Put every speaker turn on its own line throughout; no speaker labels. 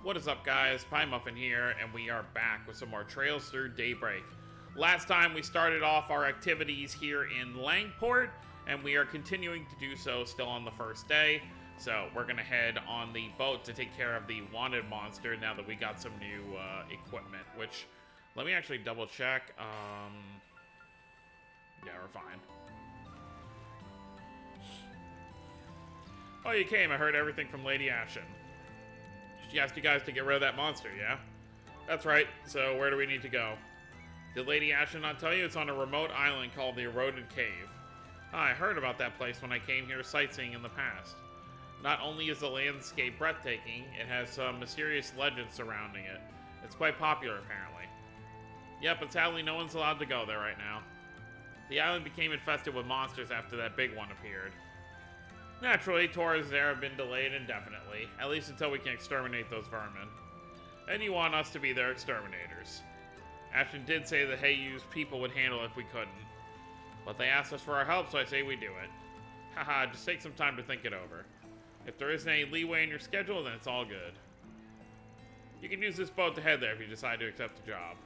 What is up, guys? Pie Muffin here, and we are back with some more Trails Through Daybreak. Last time we started off our activities here in Langport, and we are continuing to do so still on the first day. So we're going to head on the boat to take care of the wanted monster now that we got some new equipment, which, let me actually double check. Yeah, we're fine. Oh, you came. I heard everything from Lady Ashen. She asked you guys to get rid of that monster, yeah? That's right. So where do we need to go? Did Lady Ashen not tell you? It's on a remote island called the Eroded Cave. I heard about that place when I came here sightseeing in the past. Not only is the landscape breathtaking, it has some mysterious legends surrounding it. It's quite popular, apparently. Yep, but sadly no one's allowed to go there right now. The island became infested with monsters after that big one appeared. Naturally, tours there have been delayed indefinitely, at least until we can exterminate those vermin. And you want us to be their exterminators. Ashton did say that Heiyu's people would handle it if we couldn't. But they asked us for our help, so I say we do it. Haha, just take some time to think it over. If there isn't any leeway in your schedule, then it's all good. You can use this boat to head there if you decide to accept the job.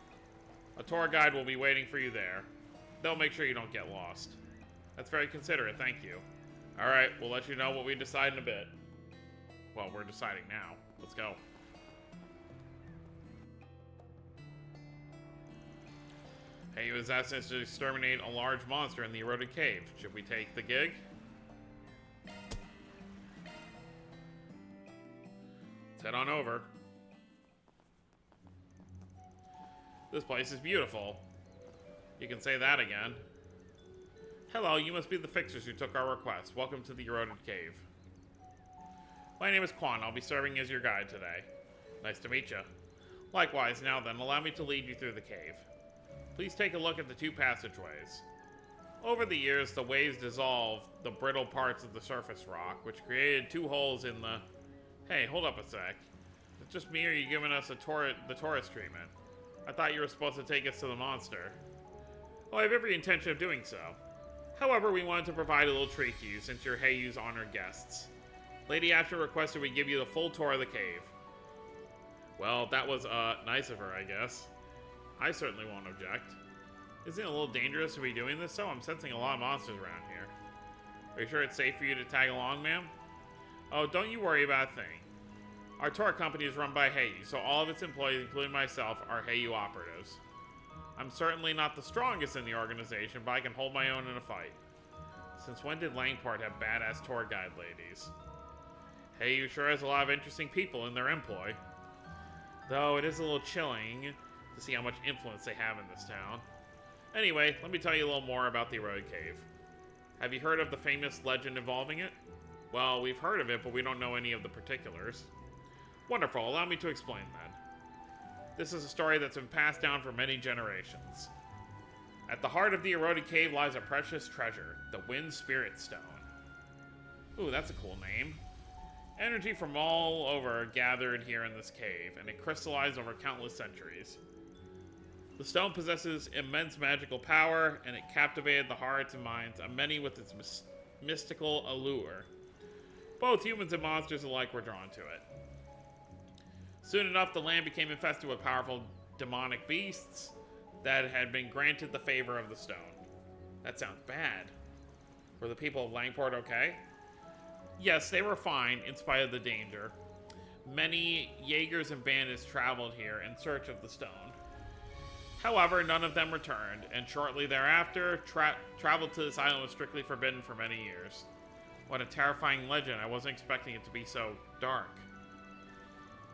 A tour guide will be waiting for you there. They'll make sure you don't get lost. That's very considerate, thank you. Alright, we'll let you know what we decide in a bit. Well, we're deciding now. Let's go. Heiyu has asked us to exterminate a large monster in the Eroded Cave. Should we take the gig? Let's head on over. This place is beautiful. You can say that again. Hello, you must be the fixers who took our request. Welcome to the Eroded Cave. My name is Quan. I'll be serving as your guide today. Nice to meet you. Likewise, now then, allow me to lead you through the cave. Please take a look at the two passageways. Over the years, the waves dissolved the brittle parts of the surface rock, which created two holes in the... Hey, hold up a sec. Is it just me or are you giving us the tourist treatment? I thought you were supposed to take us to the monster. Well, I have every intention of doing so. However, we wanted to provide a little treat to you since you're Heiyu's honored guests. Lady Asher requested we give you the full tour of the cave. Well, that was, nice of her, I guess. I certainly won't object. Isn't it a little dangerous to be doing this, though? I'm sensing a lot of monsters around here. Are you sure it's safe for you to tag along, ma'am? Oh, don't you worry about a thing. Our tour company is run by Heiyu, so all of its employees, including myself, are Heiyu operatives. I'm certainly not the strongest in the organization, but I can hold my own in a fight. Since when did Langport have badass tour guide ladies? Heiyu sure has a lot of interesting people in their employ. Though it is a little chilling to see how much influence they have in this town. Anyway, let me tell you a little more about the Eroded Cave. Have you heard of the famous legend involving it? Well, we've heard of it, but we don't know any of the particulars. Wonderful, allow me to explain then. This is a story that's been passed down for many generations. At the heart of the Eroded Cave lies a precious treasure, the Wind Spirit Stone. Ooh, that's a cool name. Energy from all over gathered here in this cave, and it crystallized over countless centuries. The stone possesses immense magical power, and it captivated the hearts and minds of many with its mystical allure. Both humans and monsters alike were drawn to it. Soon enough, the land became infested with powerful demonic beasts that had been granted the favor of the stone. That sounds bad. Were the people of Langport okay? Yes, they were fine, in spite of the danger. Many Jaegers and bandits traveled here in search of the stone. However, none of them returned, and shortly thereafter, travel to this island was strictly forbidden for many years. What a terrifying legend. I wasn't expecting it to be so dark.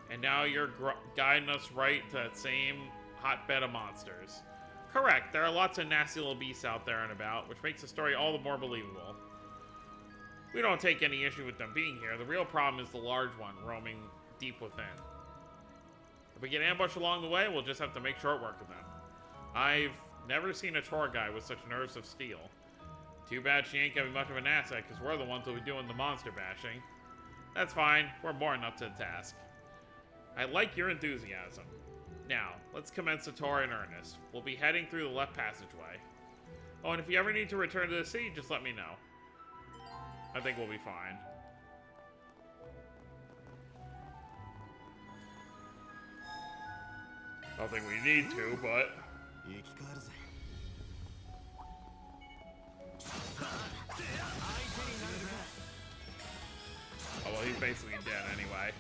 And now you're guiding us right to that same hotbed of monsters. Correct, there are lots of nasty little beasts out there and about, which makes the story all the more believable. We don't take any issue with them being here. The real problem is the large one roaming deep within. If we get ambushed along the way, we'll just have to make short work of them. I've never seen a tour guide with such nerves of steel. Too bad she ain't gonna be much of an asset, because we're the ones who'll be doing the monster bashing. That's fine, we're more than up to the task. I like your enthusiasm. Now, let's commence the tour in earnest. We'll be heading through the left passageway. Oh, and if you ever need to return to the city, just let me know. I think we'll be fine. I don't think we need to, but... Oh, well, he's basically dead anyway.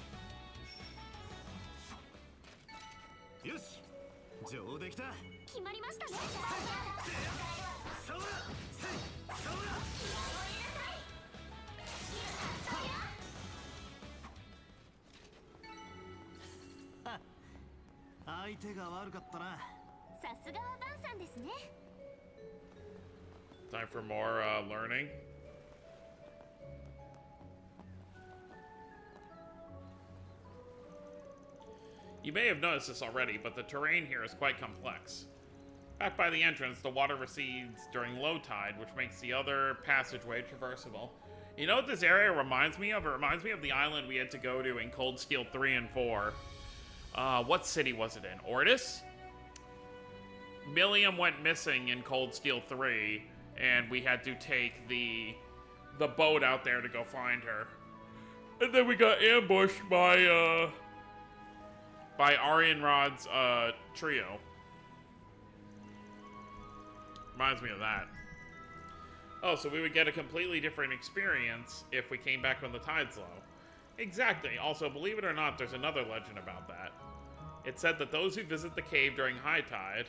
Time for more learning. You may have noticed this already, but the terrain here is quite complex. Back by the entrance, the water recedes during low tide, which makes the other passageway traversable. You know what this area reminds me of? It reminds me of the island we had to go to in Cold Steel 3 and 4. What city was it in? Ortis? Milliam went missing in Cold Steel 3, and we had to take the boat out there to go find her. And then we got ambushed by Arianrod's trio. Reminds me of that. Oh, so we would get a completely different experience if we came back when the tide's low. Exactly. Also, believe it or not, there's another legend about that. It said that those who visit the cave during high tide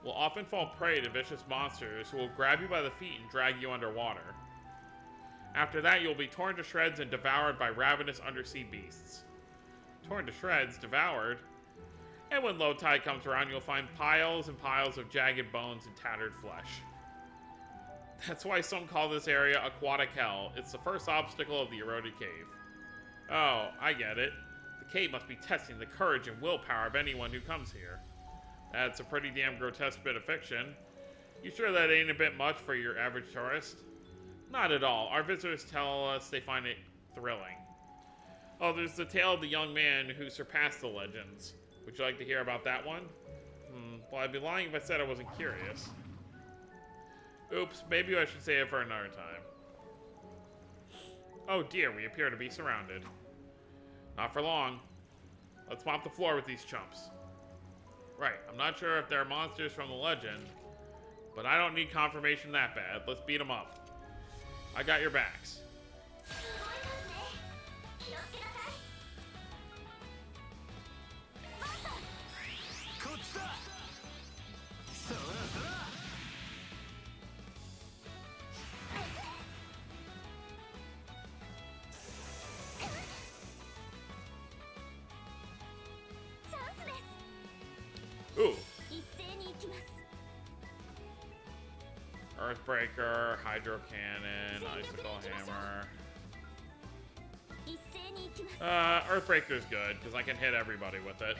will often fall prey to vicious monsters who will grab you by the feet and drag you underwater. After that, you'll be torn to shreds and devoured by ravenous undersea beasts. Torn to shreds, devoured, and when low tide comes around, you'll find piles and piles of jagged bones and tattered flesh. That's why some call this area Aquatic Hell. It's the first obstacle of the eroded cave. Oh, I get it. The cave must be testing the courage and willpower of anyone who comes here. That's a pretty damn grotesque bit of fiction. You sure that ain't a bit much for your average tourist? Not at all. Our visitors tell us they find it thrilling. Oh, there's the tale of the young man who surpassed the legends. Would you like to hear about that one? Well, I'd be lying if I said I wasn't curious. Oops, maybe I should save it for another time. Oh dear, we appear to be surrounded. Not for long. Let's mop the floor with these chumps. Right, I'm not sure if they're monsters from the legend, but I don't need confirmation that bad. Let's beat them up. I got your backs. Ooh. Earthbreaker, Hydro Cannon, Icicle Hammer. Earthbreaker's good, because I can hit everybody with it.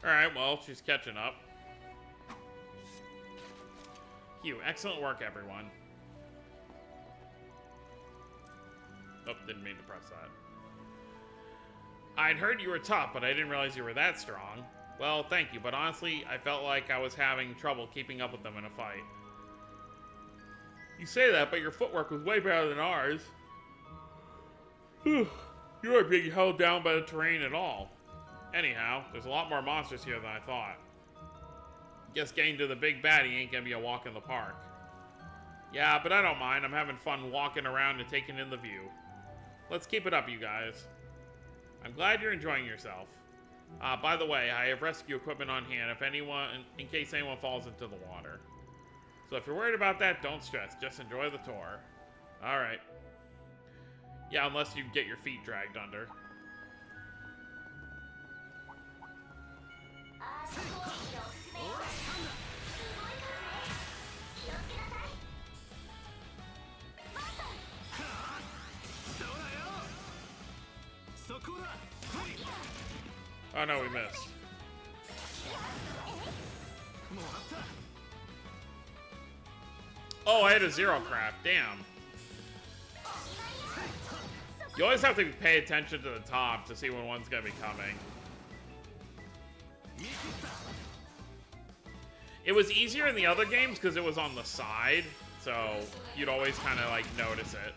Alright, well, she's catching up. Phew, excellent work, everyone. Oh, didn't mean to press that. I'd heard you were tough, but I didn't realize you were that strong. Well, thank you, but honestly, I felt like I was having trouble keeping up with them in a fight. You say that, but your footwork was way better than ours. You aren't being held down by the terrain at all. Anyhow, there's a lot more monsters here than I thought. Guess getting to the big baddie ain't gonna be a walk in the park. Yeah, but I don't mind. I'm having fun walking around and taking in the view. Let's keep it up, you guys. I'm glad you're enjoying yourself. By the way, I have rescue equipment on hand in case anyone falls into the water. So if you're worried about that, don't stress. Just enjoy the tour. Alright. Yeah, unless you get your feet dragged under. Oh no, we missed. Oh, I had a zero craft. Damn. You always have to pay attention to the top to see when one's gonna be coming. It was easier in the other games because it was on the side, so you'd always kind of like notice it.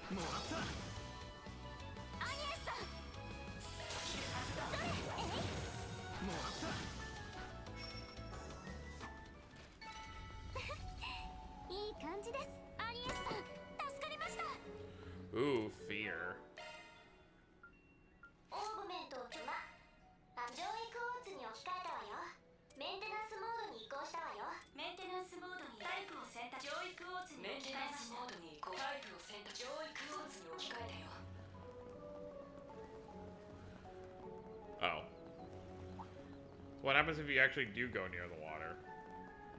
Ooh, fear. Oh. What happens if you actually do go near the water?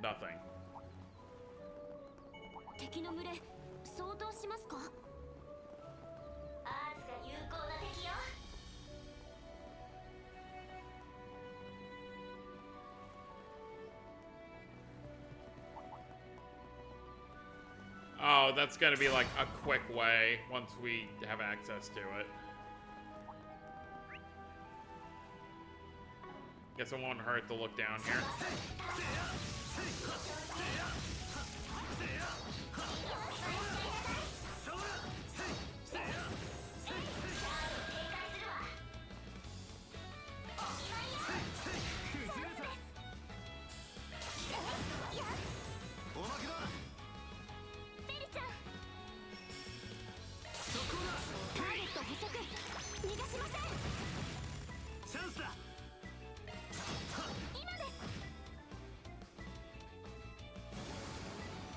Nothing. Oh, that's gonna be like a quick way once we have access to it. Guess it won't hurt to look down here.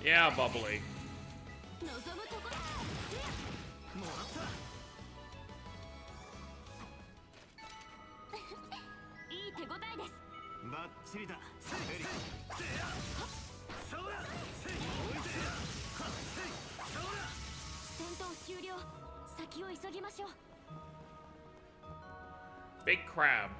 Yeah, bubbly. Big crab.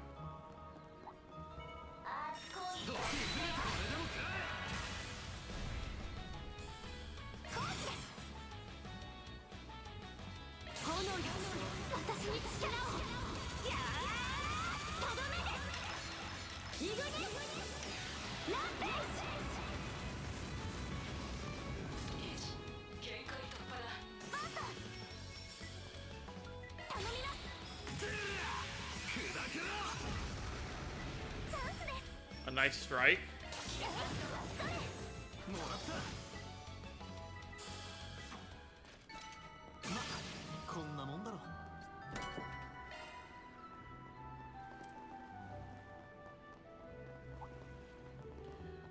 A nice strike.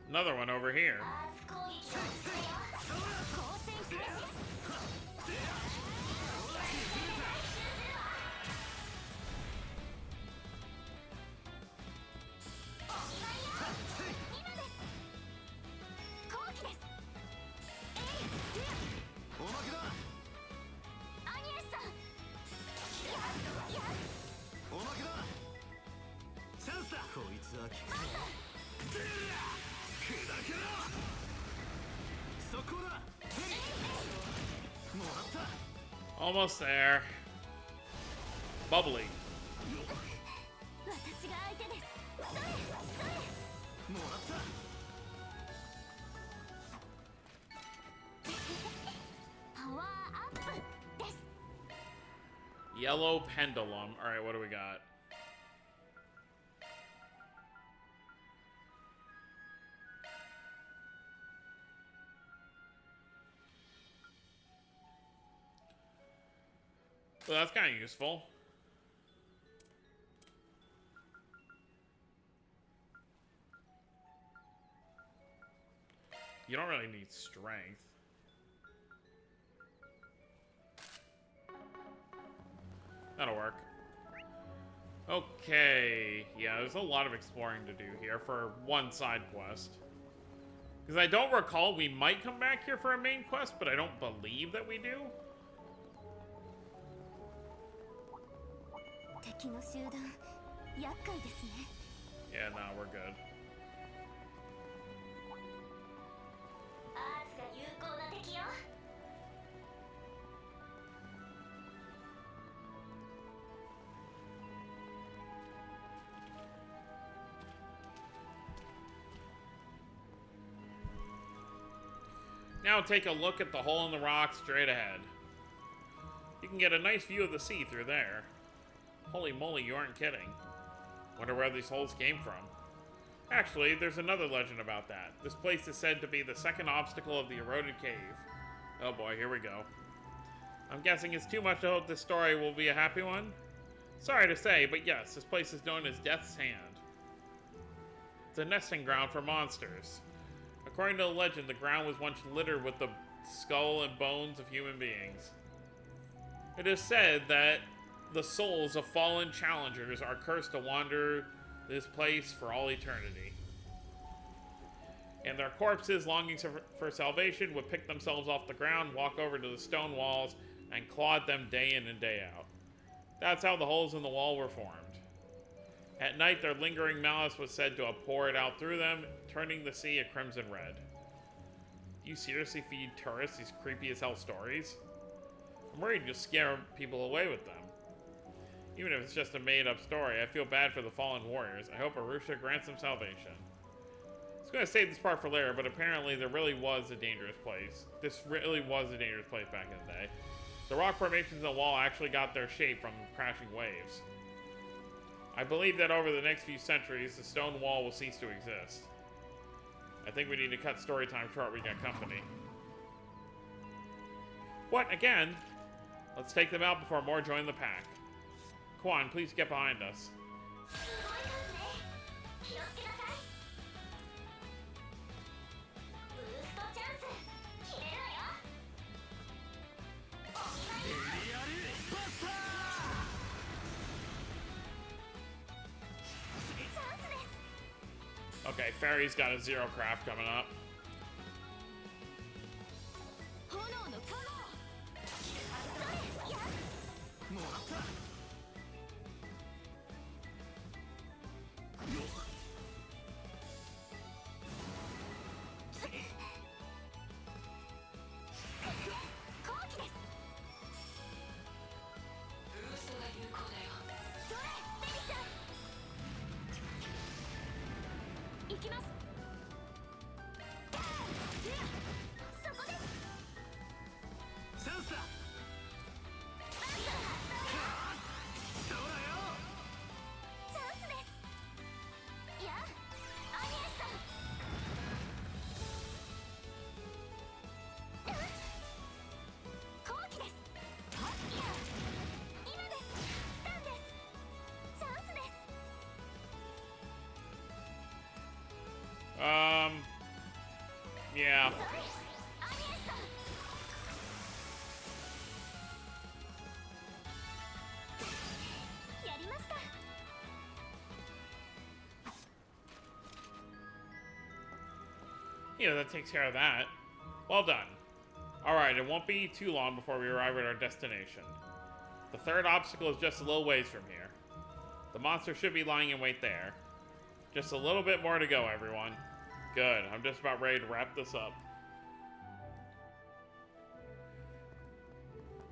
Another one over here. Almost there. Bubbly. Yellow pendulum. Alright, what do we got? Well, that's kind of useful. You don't really need strength. That'll work. Okay. Yeah, there's a lot of exploring to do here for one side quest. Because I don't recall, we might come back here for a main quest, but I don't believe that we do. Yeah, nah, we're good. Now take a look at the hole in the rock straight ahead. You can get a nice view of the sea through there. Holy moly, you aren't kidding. Wonder where these holes came from. Actually, there's another legend about that. This place is said to be the second obstacle of the eroded cave. Oh boy, here we go. I'm guessing it's too much to hope this story will be a happy one. Sorry to say, but yes, this place is known as Death's Hand. It's a nesting ground for monsters. According to the legend, the ground was once littered with the skull and bones of human beings. It is said that the souls of fallen challengers are cursed to wander this place for all eternity. And their corpses, longing for salvation, would pick themselves off the ground, walk over to the stone walls, and claw at them day in and day out. That's how the holes in the wall were formed. At night, their lingering malice was said to have poured out through them, turning the sea a crimson red. Do you seriously feed tourists these creepy as hell stories? I'm worried you'll scare people away with them. Even if it's just a made-up story, I feel bad for the fallen warriors. I hope Arusha grants them salvation. I was going to save this part for later, but apparently there really was a dangerous place. This really was a dangerous place back in the day. The rock formations in the wall actually got their shape from crashing waves. I believe that over the next few centuries, the stone wall will cease to exist. I think we need to cut story time short. We got company. What? Again? Let's take them out before more join the pack. Quan, please get behind us. Okay, Fairy's got a zero craft coming up. Yeah. Yeah, that takes care of that. Well done. Alright, it won't be too long before we arrive at our destination. The third obstacle is just a little ways from here. The monster should be lying in wait there. Just a little bit more to go, everyone. Good, I'm just about ready to wrap this up.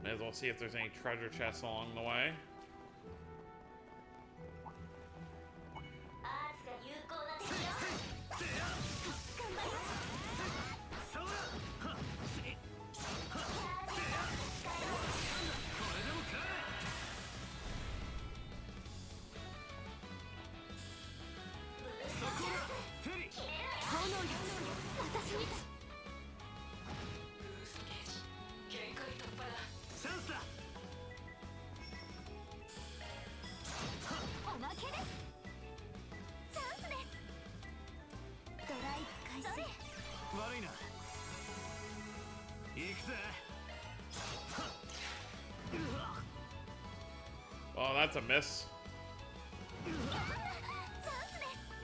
May as well see if there's any treasure chests along the way. Oh, that's a miss.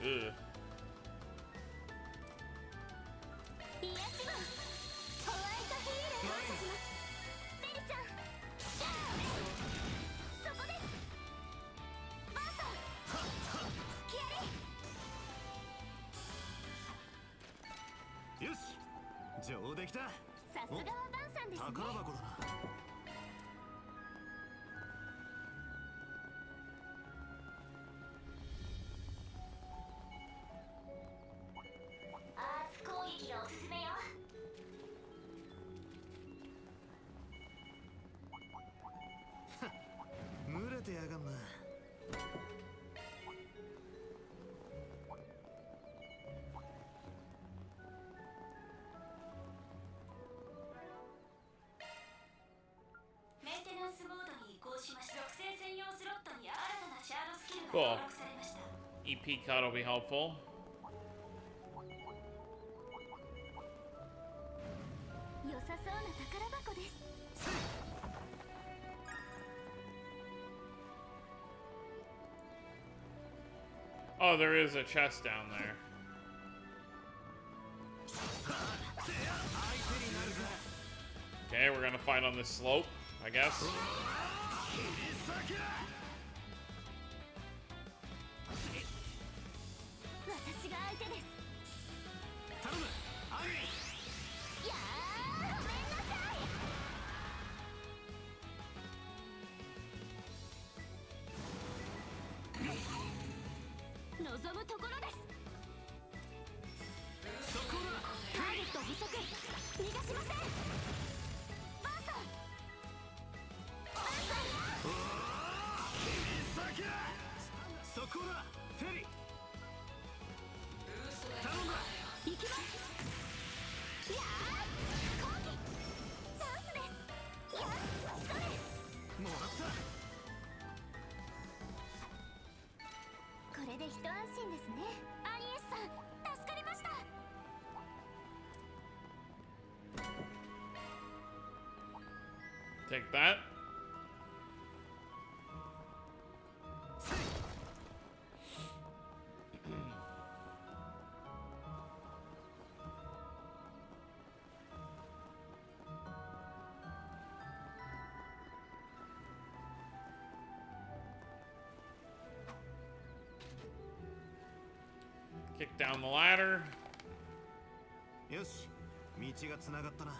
Ugh. Cool. EP cut will be helpful. Oh, there is a chest down there. Okay, we're gonna fight on this slope, I guess. Take that. Kick down the ladder.
Yoshi, 道がつながったな。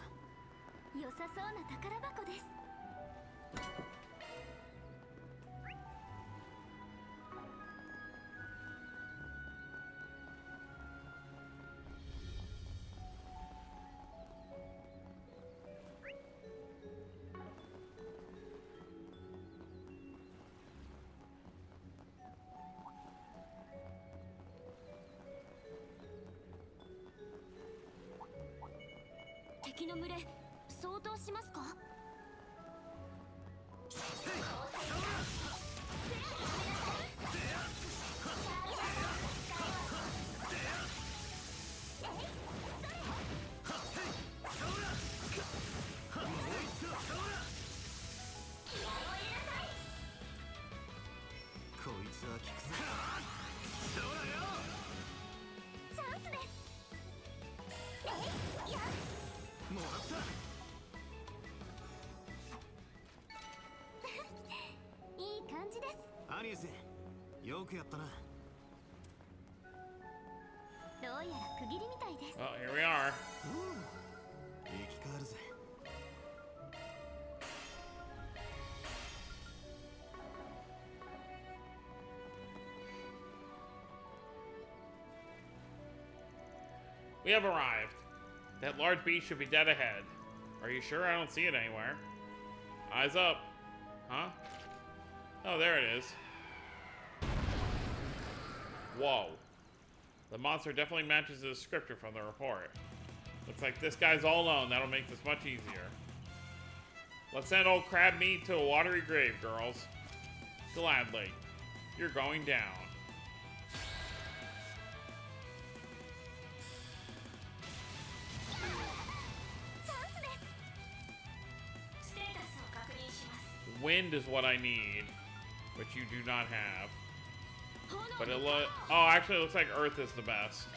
良さそうな宝箱です。敵の群れ相当しますか？
こいつは効くぜ。そうだよ。
チャンスです。
もらった。
いい感じです。
アニエス、よくやったな。
どうやら区切りみたいです。
Oh, here we are.
生き返るぜ。
We have arrived. That large beast should be dead ahead. Are you sure? I don't see it anywhere. Eyes up. Huh? Oh, there it is. Whoa. The monster definitely matches the descriptor from the report. Looks like this guy's all alone. That'll make this much easier. Let's send old crab meat to a watery grave, girls. Gladly. You're going down. Wind is what I need, which you do not have. But it oh, actually, it looks like Earth is the best.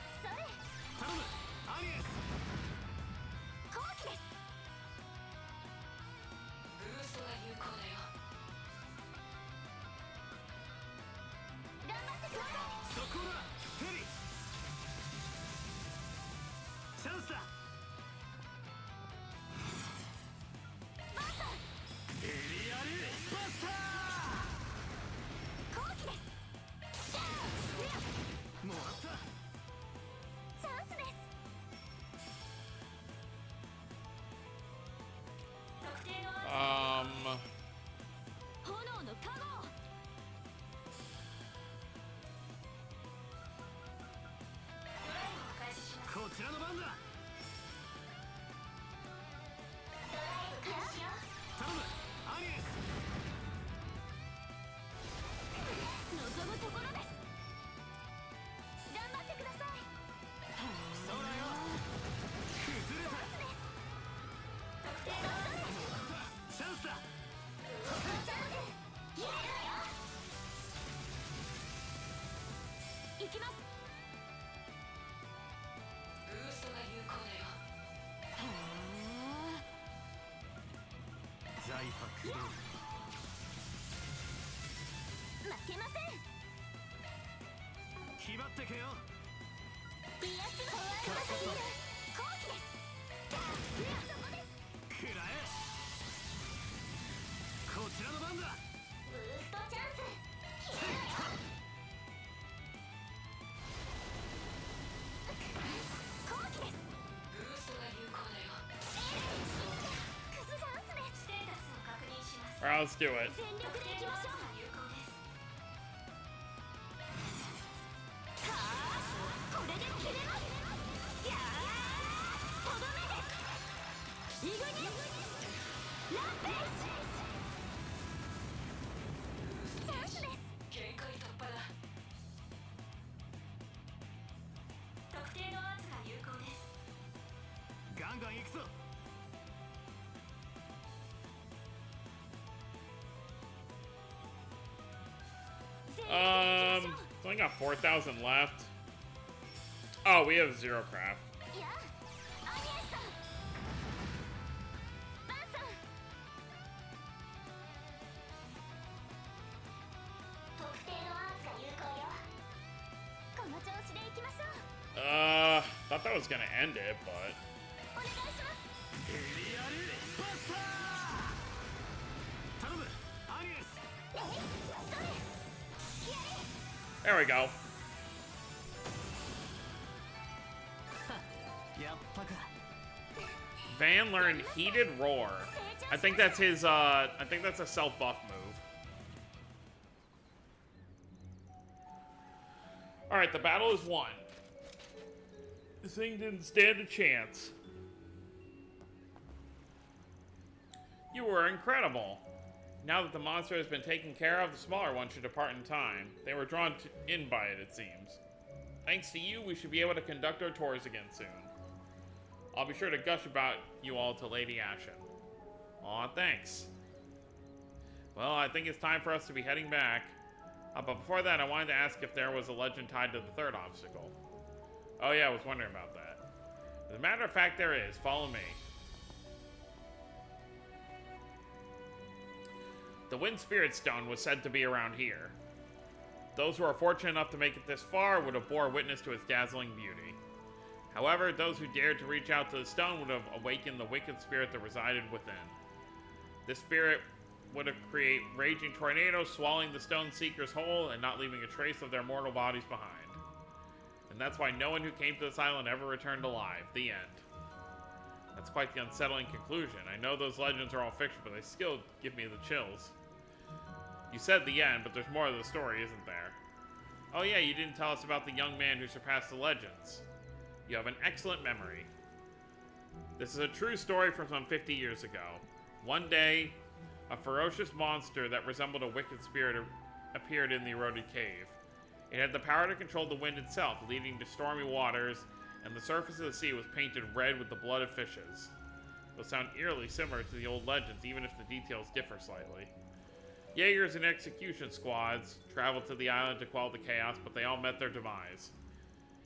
発動
負けません。
気張ってけよ
癒やしの終わりません。後期です。そこです。
食らえこちらの番だ
ブーストチャンス。後期です。ブーストが有効だよ。クズチャンスです。ステータスを確認します。
Alright, let's do it.
全力でいきましょう。有効です。はあ、これで決めます。やあ、とどめです。イグニスランページ。チャンスです。限界突破だ。特定の圧が有効です。
ガンガン行くぞ
It's only got 4,000 left. Oh, we have 0 craft.
いや、アニエスさん。バンさん。特定のアーツが有効よ。この調子でいきましょう。
Thought that was gonna end it, but
お願いします。
エリアルバスター頼むアニエス
それ。やれ。
there we go.
やったか
Van learned Heated Roar. I think that's his, I think that's a self-buff move. Alright, the battle is won. This thing didn't stand a chance. You were incredible. Now that the monster has been taken care of, the smaller one should depart in time. They were drawn in by it, it seems. Thanks to you, we should be able to conduct our tours again soon. I'll be sure to gush about you all to Lady Ashen. Aw, thanks. Well, I think it's time for us to be heading back. But before that, I wanted to ask if there was a legend tied to the third obstacle. Oh yeah, I was wondering about that. As a matter of fact, there is. Follow me. The Wind Spirit Stone was said to be around here. Those who are fortunate enough to make it this far would have bore witness to its dazzling beauty. However, those who dared to reach out to the stone would have awakened the wicked spirit that resided within. This spirit would have created raging tornadoes, swallowing the stone seekers whole and not leaving a trace of their mortal bodies behind. And that's why no one who came to this island ever returned alive. The end. That's quite the unsettling conclusion. I know those legends are all fiction, but they still give me the chills. You said the end, but there's more to the story, isn't there? Oh yeah, you didn't tell us about the young man who surpassed the legends. You have an excellent memory. This is a true story from some 50 years ago. One day, a ferocious monster that resembled a wicked spirit appeared in the eroded cave. It had the power to control the wind itself, leading to stormy waters, and the surface of the sea was painted red with the blood of fishes. Those sound eerily similar to the old legends, even if the details differ slightly. Jaegers and execution squads traveled to the island to quell the chaos, but they all met their demise.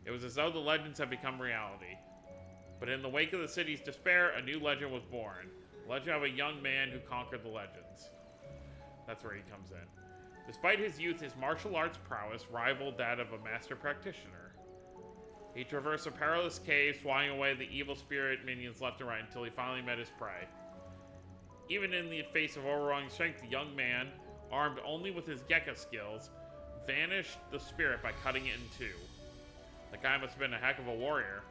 It was as though the legends had become reality. But in the wake of the city's despair, a new legend was born. The legend of a young man who conquered the legends. That's where he comes in. Despite his youth, his martial arts prowess rivaled that of a master practitioner. He traversed a perilous cave, swatting away the evil spirit minions left and right until he finally met his prey. Even in the face of overwhelming strength, the young man, armed only with his Gekka skills, vanished the spirit by cutting it in two. The guy must have been a heck of a warrior.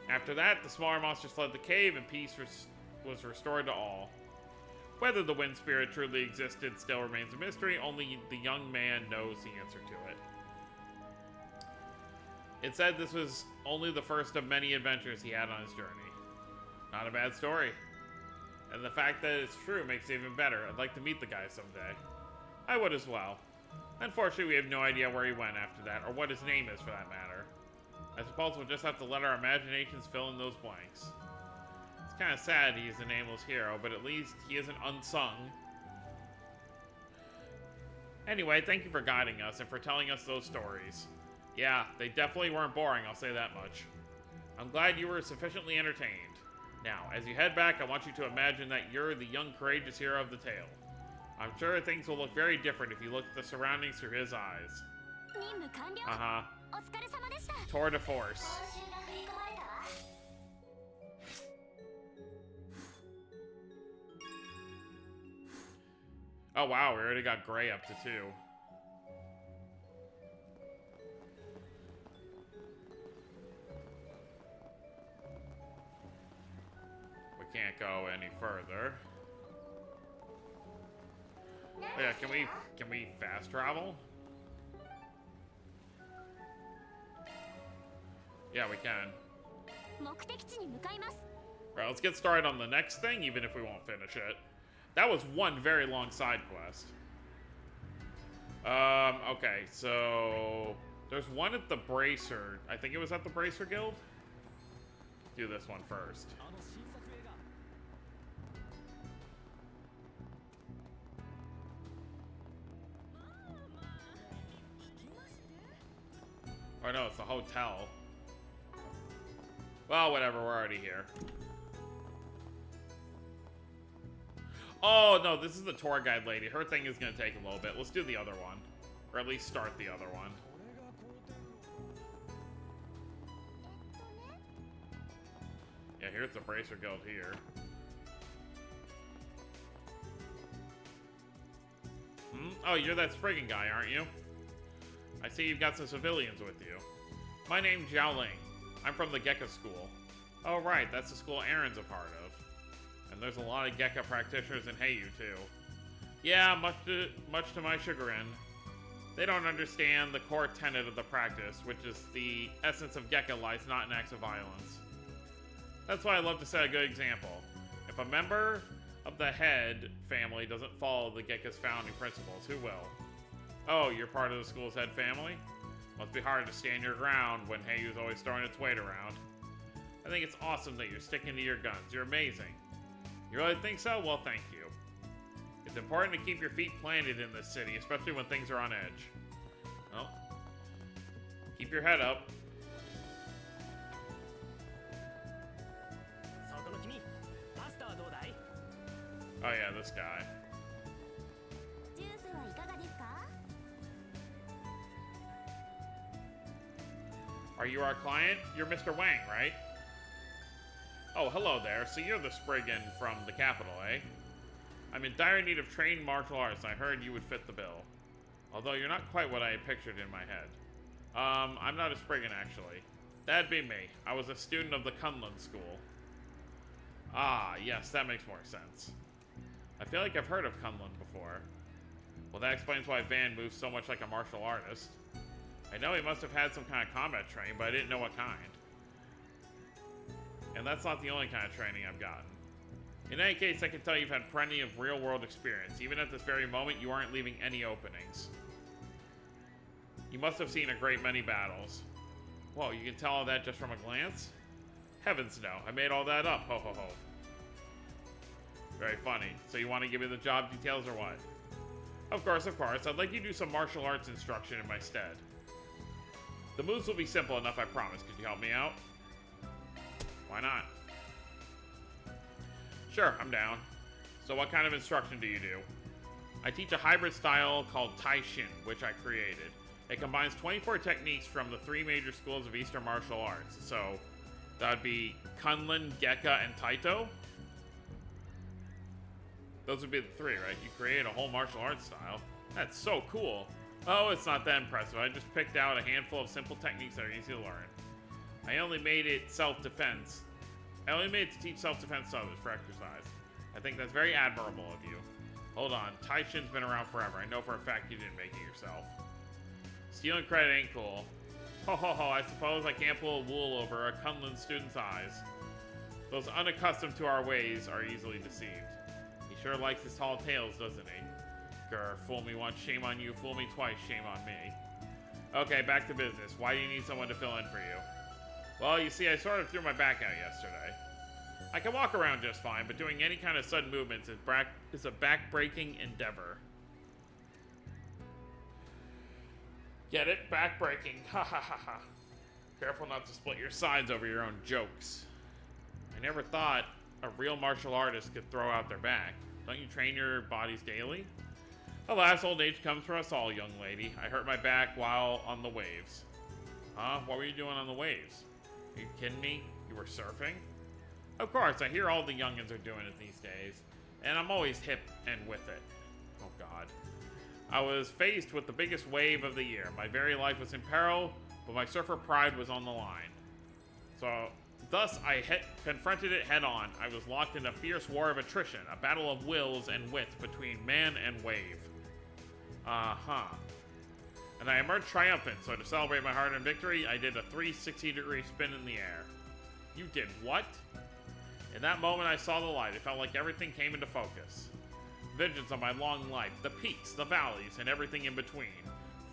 After that, the smaller monsters fled the cave and peace was restored to all. Whether the wind spirit truly existed still remains a mystery. Only the young man knows the answer to it. It said this was only the first of many adventures he had on his journey. Not a bad story. And the fact that it's true makes it even better. I'd like to meet the guy someday. I would as well. Unfortunately, we have no idea where he went after that, or what his name is for that matter. I suppose we'll just have to let our imaginations fill in those blanks. It's kind of sad he's a nameless hero, but at least he isn't unsung. Anyway, thank you for guiding us and for telling us those stories. Yeah, they definitely weren't boring, I'll say that much. I'm glad you were sufficiently entertained. Now, as you head back, I want you to imagine that you're the young, courageous hero of the tale. I'm sure things will look very different if you look at the surroundings through his eyes.
任務完了
Uh-huh.
お疲れ様でした
Tour de force.
報酬が振り込まれたわ
Oh, wow, we already got Gray up to 2. We can't go any further. Oh, yeah, can we fast travel? Yeah, we can.
目的地に向かいます
Alright, let's get started on the next thing, even if we won't finish it. That was one very long side quest. Okay, so... There's one at the Bracer. I think it was at the Bracer Guild? Do this one first.
あの新作映画
Oh no, it's the hotel. Well, whatever, we're already here. Oh, no, this is the tour guide lady. Her thing is going to take a little bit. Let's do the other one. Or at least start the other one. Yeah, here's the Bracer Guild here. Oh, you're that Spriggan guy, aren't you? I see you've got some civilians with you. My name's Xiaoling. I'm from the Gekka School. Oh, right, that's the school Aaron's a part of. And there's a lot of Gekka practitioners in Heiyu, too. Yeah, much to my chagrin. They don't understand the core tenet of the practice, which is the essence of Gekka lies not in acts of violence. That's why I love to set a good example. If a member of the head family doesn't follow the Gekka's founding principles, who will? Oh, you're part of the school's head family? Must be hard to stand your ground when Heiyu's always throwing its weight around. I think it's awesome that you're sticking to your guns. You're amazing. You really think so? Well, thank you. It's important to keep your feet planted in this city, especially when things are on edge. Well, keep your head up.
そこの君パスタはどうだい
Oh yeah, this guy.
ジュースはいかがですか
Are you our client? You're Mr. Wang, right? Oh, hello there. So you're the Spriggan from the capital, eh? I'm in dire need of trained martial arts, and I heard you would fit the bill. Although you're not quite what I had pictured in my head. I'm not a Spriggan, actually. That'd be me. I was a student of the Kunlun School. Ah, yes, that makes more sense. I feel like I've heard of Kunlun before. Well, that explains why Van moves so much like a martial artist. I know he must have had some kind of combat training, but I didn't know what kind. And that's not the only kind of training I've gotten. In any case, I can tell you've had plenty of real-world experience. Even at this very moment, you aren't leaving any openings. You must have seen a great many battles. Whoa, you can tell all that just from a glance? Heavens no, I made all that up, ho ho ho. Very funny. So you want to give me the job details or what? Of course, I'd like you to do some martial arts instruction in my stead. The moves will be simple enough, I promise. Could you help me out? Why not? Sure, I'm down. So what kind of instruction do you do? I teach a hybrid style called Taishin, which I created. It combines 24 techniques from the 3 major schools of Eastern martial arts. So that would be Kunlun, Gekka, and Taito. Those would be the 3, right? You create a whole martial arts style. That's so cool. Oh, it's not that impressive. I just picked out a handful of simple techniques that are easy to learn. I only made it self-defense. I only made it to teach self-defense to others for exercise. I think that's very admirable of you. Hold on, Taishin's been around forever. I know for a fact you didn't make it yourself. Stealing credit ain't cool. Ho ho ho, I suppose I can't pull a wool over a Kunlun student's eyes. Those unaccustomed to our ways are easily deceived. He sure likes his tall tales, doesn't he? Grr, fool me once, shame on you. Fool me twice, shame on me. Okay, back to business. Why do you need someone to fill in for you? Well, you see, I sort of threw my back out yesterday. I can walk around just fine, but doing any kind of sudden movements is a back-breaking endeavor. Get it? Back-breaking. Ha ha ha ha. Careful not to split your sides over your own jokes. I never thought a real martial artist could throw out their back. Don't you train your bodies daily? Alas, old age comes for us all, young lady. I hurt my back while on the waves. Huh? What were you doing on the waves? Are you kidding me? You were surfing? Of course, I hear all the youngins are doing it these days, and I'm always hip and with it. Oh god. I was faced with the biggest wave of the year. My very life was in peril, but my surfer pride was on the line. So, thus I confronted it head on. I was locked in a fierce war of attrition, a battle of wills and wits between man and wave. Uh-huh. And I emerged triumphant, so to celebrate my hard-earned victory, I did a 360-degree spin in the air. You did what? In that moment, I saw the light. It felt like everything came into focus. Visions of my long life, the peaks, the valleys, and everything in between,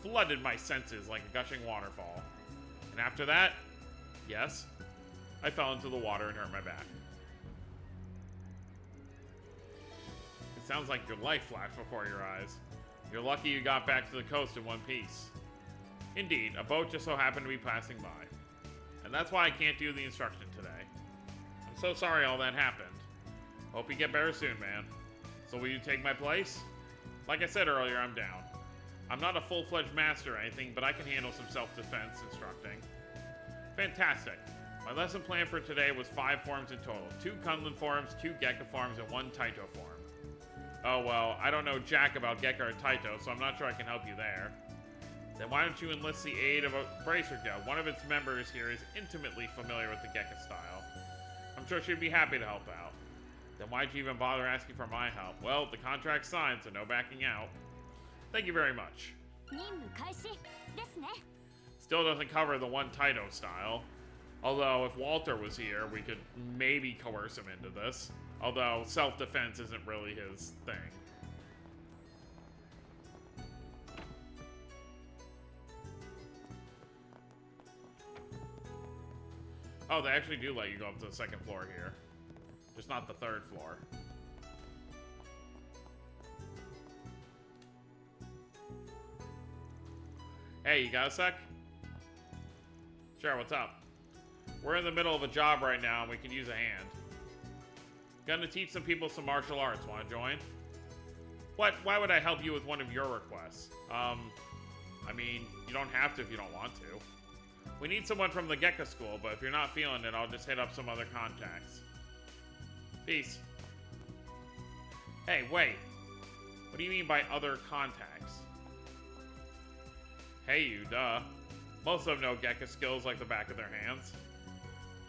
flooded my senses like a gushing waterfall. And after that, yes, I fell into the water and hurt my back. It sounds like your life flashed before your eyes. You're lucky you got back to the coast in one piece. Indeed, a boat just so happened to be passing by. And that's why I can't do the instruction today. I'm so sorry all that happened. Hope you get better soon, man. So will you take my place? Like I said earlier, I'm down. I'm not a full-fledged master or anything, but I can handle some self-defense instructing. Fantastic. My lesson plan for today was 5 forms in total. 2 Kunlun forms, 2 Gekka forms, and 1 Taito form. Oh well, I don't know jack about Gekka or Taito, so I'm not sure I can help you there. Then why don't you enlist the aid of a Bracer Guild? One of its members here is intimately familiar with the Gekka style. I'm sure she'd be happy to help out. Then why'd you even bother asking for my help? Well, the contract's signed, so no backing out. Thank you very much. Still doesn't cover the 1 Taito style. Although, if Walter was here, we could maybe coerce him into this. Although, self-defense isn't really his thing. Oh, they actually do let you go up to the 2nd floor here. Just not the 3rd floor. Hey, you got a sec? Sure, what's up? We're in the middle of a job right now and we can use a hand. Gonna teach some people some martial arts. Wanna join? What? Why would I help you with one of your requests? I mean, you don't have to if you don't want to. We need someone from the Gekka school, but if you're not feeling it, I'll just hit up some other contacts. Peace. Hey, wait. What do you mean by other contacts? Hey, you, duh. Most of them know Gekka skills like the back of their hands.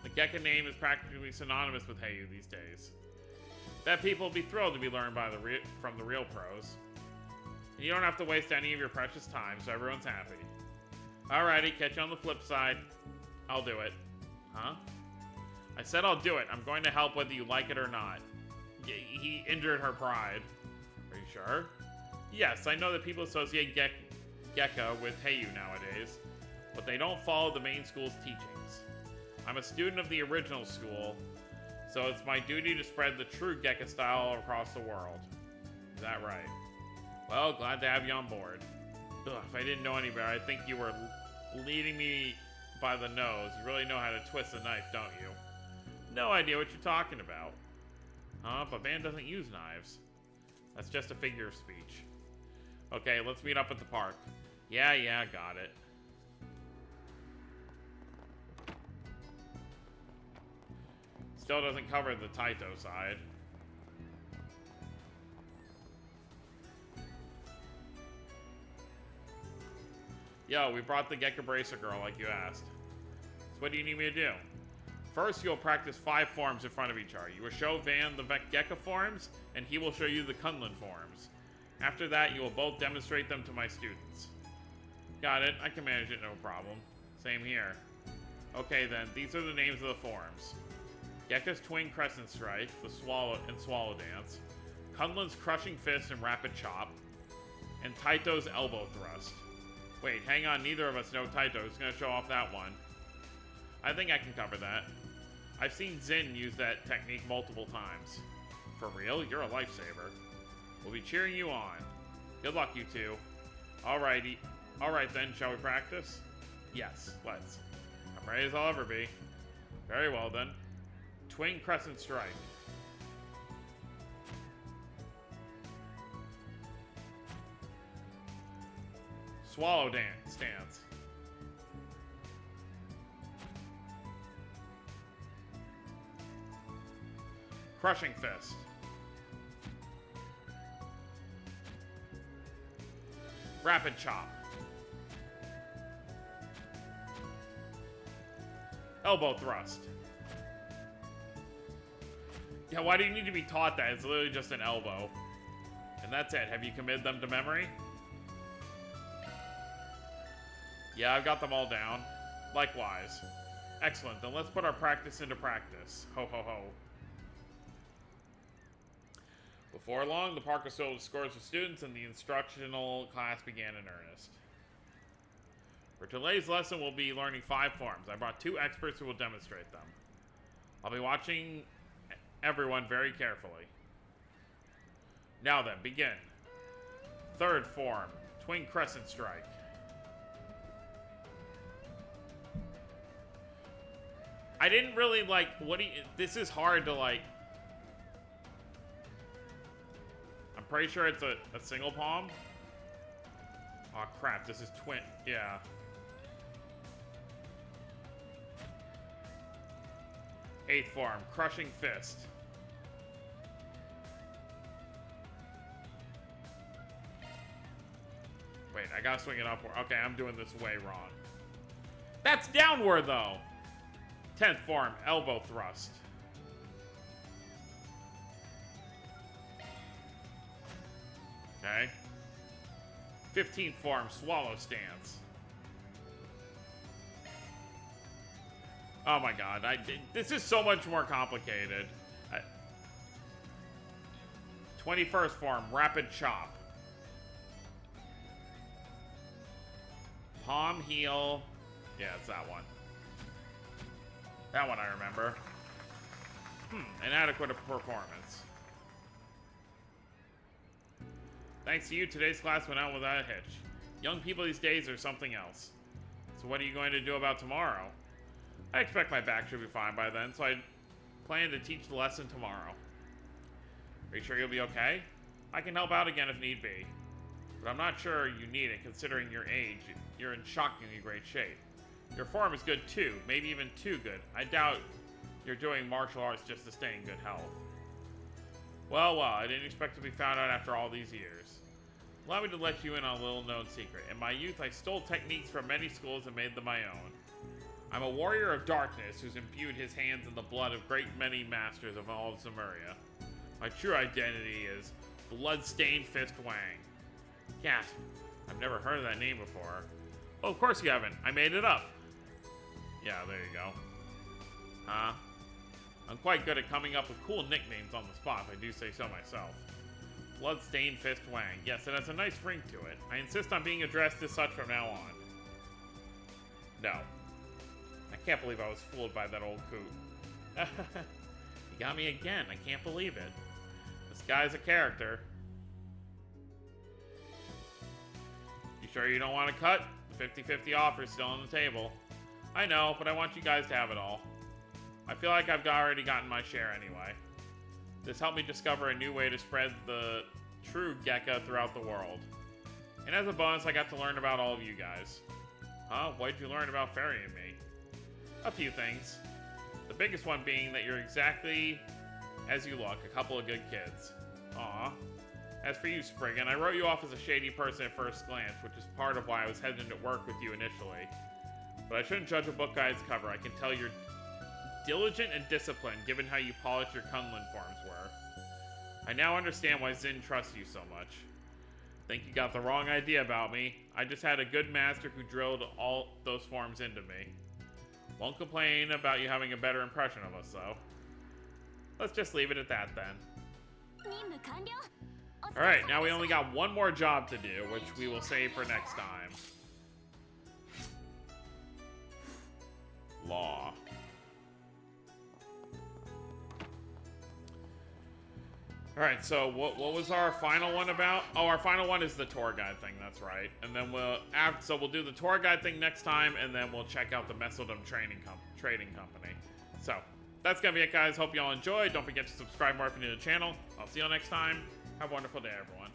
The Gekka name is practically synonymous with Heyu these days. Bet people will be thrilled to be learned by from the real pros. And you don't have to waste any of your precious time, so everyone's happy. Alrighty, catch you on the flip side. I'll do it. Huh? I said I'll do it. I'm going to help whether you like it or not. He injured her pride. Are you sure? Yes, I know that people associate Gekka with Heyu nowadays, but they don't follow the main school's teachings. I'm a student of the original school, so it's my duty to spread the true Gekka style across the world. Is that right? Well, glad to have you on board. Ugh, if I didn't know any better, I'd think you were leading me by the nose. You really know how to twist a knife, don't you? No idea what you're talking about. Huh? But Van doesn't use knives. That's just a figure of speech. Okay, let's meet up at the park. Yeah, got it. Still doesn't cover the Taito side. Yo, we brought the Gekka Bracer girl like you asked. So what do you need me to do? First, you'll practice 5 forms in front of each other. You will show Van the Gekka forms, and he will show you the Kunlun forms. After that, you will both demonstrate them to my students. Got it. I can manage it, no problem. Same here. Okay then, these are the names of the forms. Gekka's Twin Crescent Strike, the Swallow Dance, Kunlun's Crushing Fist and Rapid Chop, and Taito's Elbow Thrust. Wait, hang on, neither of us know Taito. Who's gonna show off that one? I think I can cover that. I've seen Zin use that technique multiple times. For real? You're a lifesaver. We'll be cheering you on. Good luck, you two. Alrighty. Alright then, shall we practice? Yes, let's. I'm ready as I'll ever be. Very well then. Twin Crescent Strike. Swallow dance stance. Crushing Fist. Rapid Chop. Elbow Thrust. Yeah, why do you need to be taught that? It's literally just an elbow. And that's it. Have you committed them to memory? Yeah, I've got them all down. Likewise. Excellent. Then let's put our practice into practice. Ho, ho, ho. Before long, the park was filled with scores of students, and the instructional class began in earnest. For today's lesson, we'll be learning 5 forms. I brought 2 experts who will demonstrate them. I'll be watching everyone very carefully. Now then, begin. 3rd form, Twin Crescent Strike. I didn't really like, this is hard to like, I'm pretty sure it's a single palm. Oh crap, this is twin, yeah. Eighth form, Crushing Fist. Wait, I gotta swing it upward. Okay, I'm doing this way wrong. That's downward though. 10th form, Elbow Thrust. Okay. 15th form, Swallow Stance. Oh my god, this is so much more complicated. 21st form, Rapid Chop. Palm Heel. Yeah, it's that one. That one I remember. Inadequate performance. Thanks to you, today's class went out without a hitch. Young people these days are something else. So what are you going to do about tomorrow? I expect my back should be fine by then, so I plan to teach the lesson tomorrow. Are you sure you'll be okay? I can help out again if need be. But I'm not sure you need it, considering your age. You're in shockingly great shape. Your form is good too, maybe even too good. I doubt you're doing martial arts just to stay in good health. Well, I didn't expect to be found out after all these years. Allow me to let you in on a little-known secret. In my youth, I stole techniques from many schools and made them my own. I'm a warrior of darkness who's imbued his hands in the blood of great many masters of all of Zemuria. My true identity is Bloodstained Fist Wang. Gasp. I've never heard of that name before. Oh, of course you haven't. I made it up. Yeah, there you go. I'm quite good at coming up with cool nicknames on the spot, if I do say so myself. Bloodstained Fist Wang. Yes, it has a nice ring to it. I insist on being addressed as such from now on. No. I can't believe I was fooled by that old coot. You got me again. I can't believe it. This guy's a character. You sure you don't want to cut? The 50-50 offer is still on the table. I know, but I want you guys to have it all. I feel like I've already gotten my share anyway. This helped me discover a new way to spread the true Gekka throughout the world. And as a bonus, I got to learn about all of you guys. Huh? What did you learn about Fairy and me? A few things. The biggest one being that you're exactly as you look, a couple of good kids. Aw. As for you, Spriggan, I wrote you off as a shady person at first glance, which is part of why I was hesitant to work with you initially. But I shouldn't judge a book by its cover. I can tell you're diligent and disciplined, given how you polished your Kunlun forms were. I now understand why Zin trusts you so much. Think you got the wrong idea about me. I just had a good master who drilled all those forms into me. Won't complain about you having a better impression of us, though. Let's just leave it at that, then. Alright, now we only got one more job to do, which we will save for next time. Law. Alright, so what was our final one about? Oh, our final one is the tour guide thing, that's right. And then we'll do the tour guide thing next time, and then we'll check out the Messeldom trading company. So, that's gonna be it, guys. Hope y'all enjoyed. Don't forget to subscribe more if you're new to the channel. I'll see y'all next time. Have a wonderful day, everyone.